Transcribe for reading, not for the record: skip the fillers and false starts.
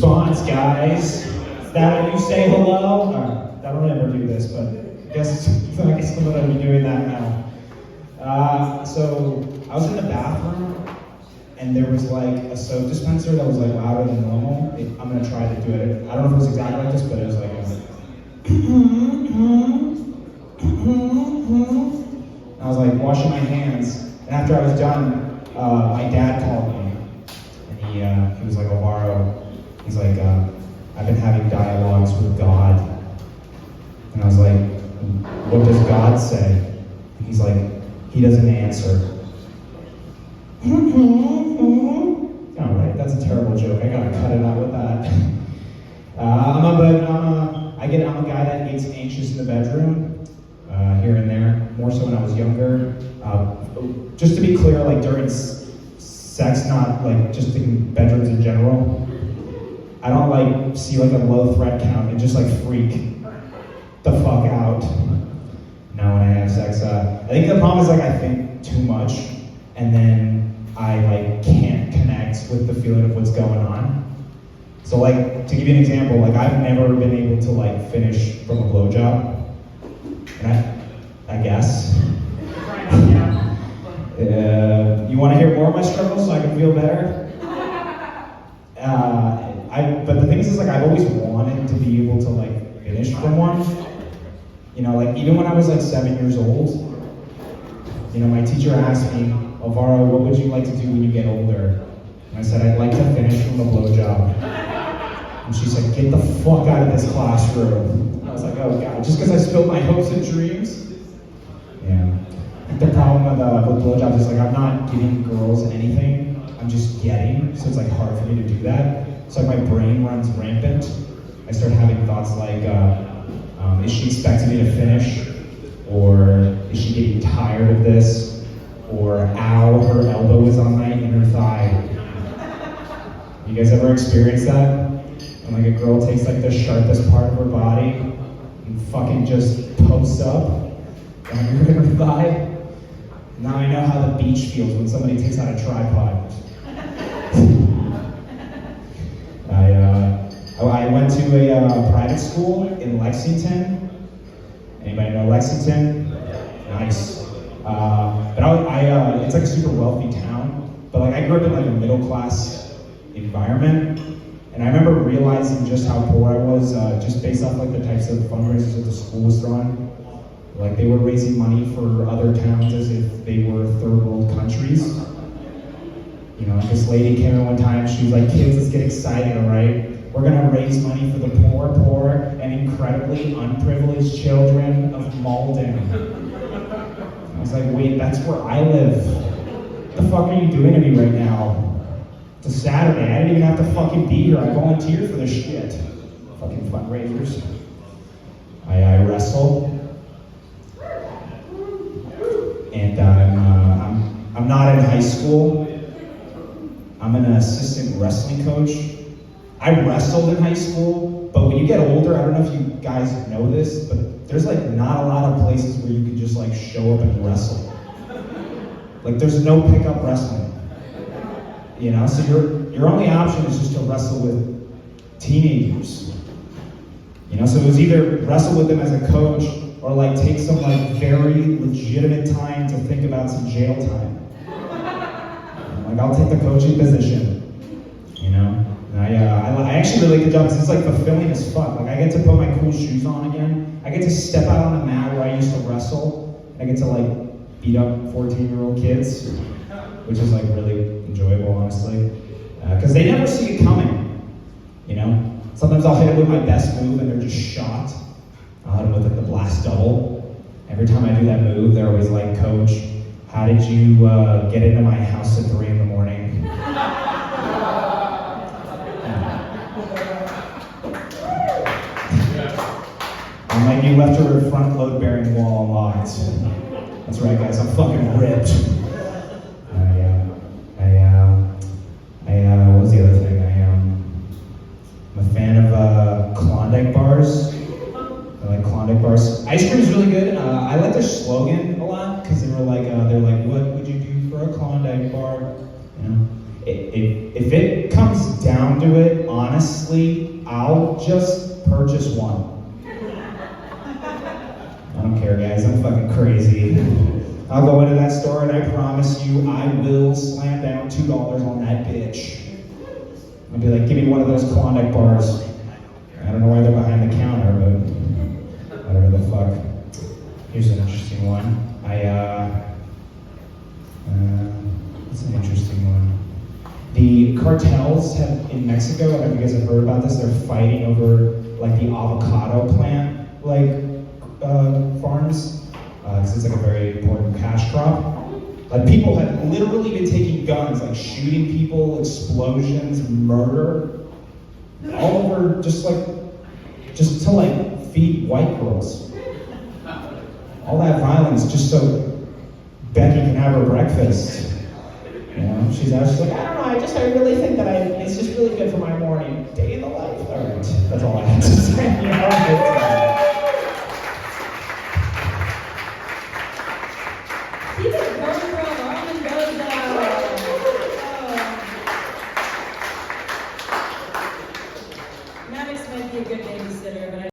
response, guys. Is that when you say hello? I don't ever do this, but I guess I'm gonna be doing that now. So I was in the bathroom, and there was like a soap dispenser that was like louder than normal. I'm gonna try to do it. I don't know if it was exactly like this, but it was like. I was like washing my hands, and after I was done, my dad called me, and he was like, Alvaro, he's like, I've been having dialogues with God. And I was like, what does God say? And he's like, he doesn't answer. All right, that's a terrible joke. I gotta cut it out with that. I'm a guy that gets anxious in the bedroom, here and there, more so when I was younger. Just to be clear, like during sex, not like just in bedrooms in general. I don't like see like a low threat count and just like freak the fuck out. Now when I have sex, I think the problem is like I think too much, and then I like can't connect with the feeling of what's going on. So like, to give you an example, like I've never been able to like finish from a blowjob, and I guess. You want to hear more of my struggles so I can feel better? But the thing is like I've always wanted to be able to like finish from one. You know, like even when I was like 7 years old, you know, my teacher asked me, Alvaro, what would you like to do when you get older? And I said, I'd like to finish from a blowjob. And she said, get the fuck out of this classroom. And I was like, oh God, just because I spilled my hopes and dreams? Yeah. The problem with blowjobs is like I'm not giving girls anything, I'm just getting, so it's like hard for me to do that. So like my brain runs rampant. I start having thoughts like, is she expecting me to finish? Or is she getting tired of this? Or ow, her elbow is on my inner thigh. You guys ever experienced that? When like a girl takes like the sharpest part of her body and fucking just posts up on your inner thigh? Now I know how the beach feels when somebody takes out a tripod. I went to a private school in Lexington. Anybody know Lexington? Nice. But it's like a super wealthy town. But like I grew up in like a middle class environment, and I remember realizing just how poor I was, just based off like the types of fundraisers that the school was throwing. Like they were raising money for other towns as if they were third world countries. You know, this lady came in one time, she was like, kids, let's get excited, all right? We're gonna raise money for the poor, and incredibly unprivileged children of Malden. I was like, wait, that's where I live. What the fuck are you doing to me right now? It's a Saturday, I didn't even have to fucking be here, I volunteered for this shit. Fucking fundraisers. I wrestle. And I'm not in high school. I'm an assistant wrestling coach. I wrestled in high school, but when you get older, I don't know if you guys know this, but there's like not a lot of places where you can just like show up and wrestle. Like there's no pickup wrestling. You know, so your only option is just to wrestle with teenagers. You know, so it was either wrestle with them as a coach or like take some like very legitimate time to think about some jail time. Like I'll take the coaching position, you know? And I actually really like the job because it's like fulfilling as fuck. Like I get to put my cool shoes on again. I get to step out on the mat where I used to wrestle. I get to like beat up 14-year-old kids, which is like really enjoyable, honestly. Because they never see it coming, you know? Sometimes I'll hit it with my best move and they're just shocked. I'll hit them with like the blast double. Every time I do that move, they're always like, Coach, how did you get into my house at 3 in the morning? I'm like, you left your front load-bearing wall unlocked. That's right, guys, I'm fucking ripped. What was the other thing? I'm a fan of Klondike bars. I like Klondike bars. Ice cream is really good. I like their slogan a lot because they're like, what would you do for a Klondike bar? You know, if it comes down to it, honestly. honestly, I'll just purchase one. I don't care, guys, I'm fucking crazy. I'll go into that store and I promise you, I will slam down $2 on that bitch. I'll be like, give me one of those Klondike bars. I don't know why they're behind the counter, but whatever the fuck. Here's an interesting one. What's an interesting one? The cartels in Mexico, I don't know if you guys have heard about this, they're fighting over like the avocado plant, farms. It's like a very important cash crop. Like people have literally been taking guns, like shooting people, explosions, murder, all over just to feed white girls. All that violence just so Becky can have her breakfast. You know, she's like, I don't know, I really think that it's just really good for my morning. Day in the life. All right, that's all I have to say.